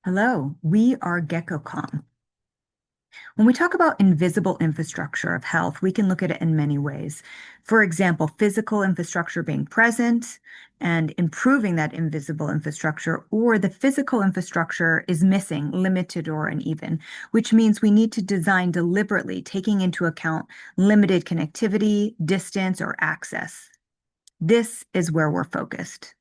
Hello, we are GeckoCom. When we talk about invisible infrastructure of health, we can look at it in many ways. For example, physical infrastructure being present and improving that invisible infrastructure, or the physical infrastructure is missing, limited, or uneven, which means we need to design deliberately, taking into account limited connectivity, distance, or access. This is where we're focused.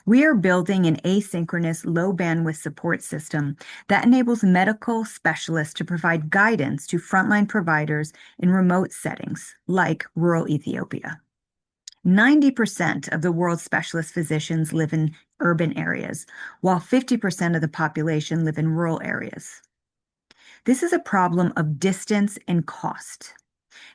We are building an asynchronous low bandwidth support system that enables medical specialists to provide guidance to frontline providers in remote settings like rural Ethiopia. 90% of the world's specialist physicians live in urban areas, while 50% of the population live in rural areas. This is a problem of distance and cost.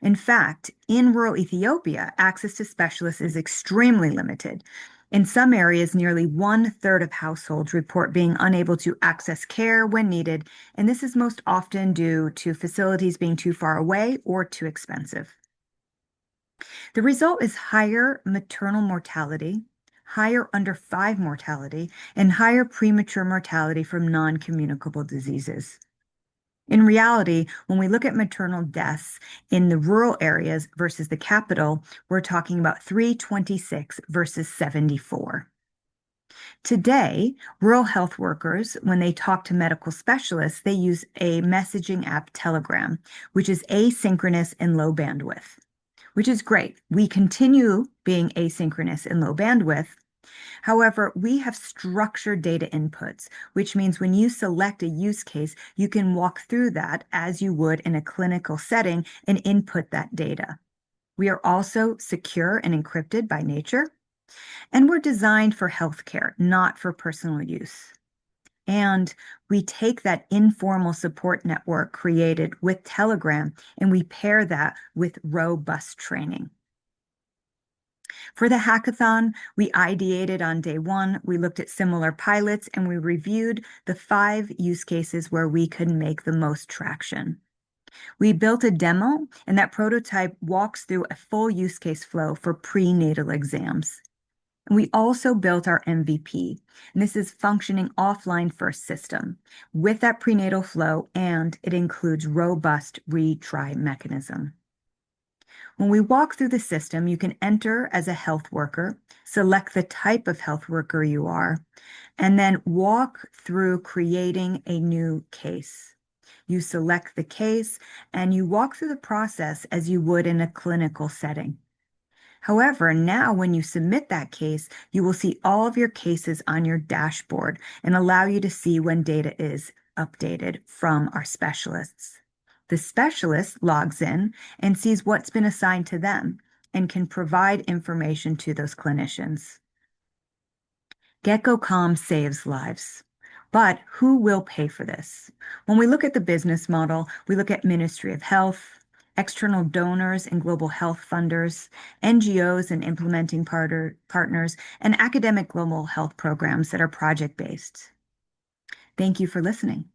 In fact, in rural Ethiopia, access to specialists is extremely limited. In some areas, nearly 1/3 of households report being unable to access care when needed, and this is most often due to facilities being too far away or too expensive. The result is higher maternal mortality, higher under 5 mortality, and higher premature mortality from non-communicable diseases. In reality, when we look at maternal deaths in the rural areas versus the capital, we're talking about 326 versus 74. Today, rural health workers, when they talk to medical specialists, they use a messaging app, Telegram, which is asynchronous and low bandwidth, which is great. We continue being asynchronous and low bandwidth. However, we have structured data inputs, which means when you select a use case, you can walk through that as you would in a clinical setting and input that data. We are also secure and encrypted by nature, and we're designed for healthcare, not for personal use. And we take that informal support network created with Telegram and we pair that with robust training. For the hackathon, we ideated on day one, we looked at similar pilots, and we reviewed the 5 use cases where we could make the most traction. We built a demo, and that prototype walks through a full use case flow for prenatal exams. And we also built our MVP, and this is functioning offline first system with that prenatal flow, and it includes robust retry mechanism. When we walk through the system, you can enter as a health worker, select the type of health worker you are, and then walk through creating a new case. You select the case and you walk through the process as you would in a clinical setting. However, now when you submit that case, you will see all of your cases on your dashboard and allow you to see when data is updated from our specialists. The specialist logs in and sees what's been assigned to them and can provide information to those clinicians. GeckoCom saves lives. But who will pay for this? When we look at the business model, we look at Ministry of Health, external donors and global health funders, NGOs and implementing partners, and academic global health programs that are project-based. Thank you for listening.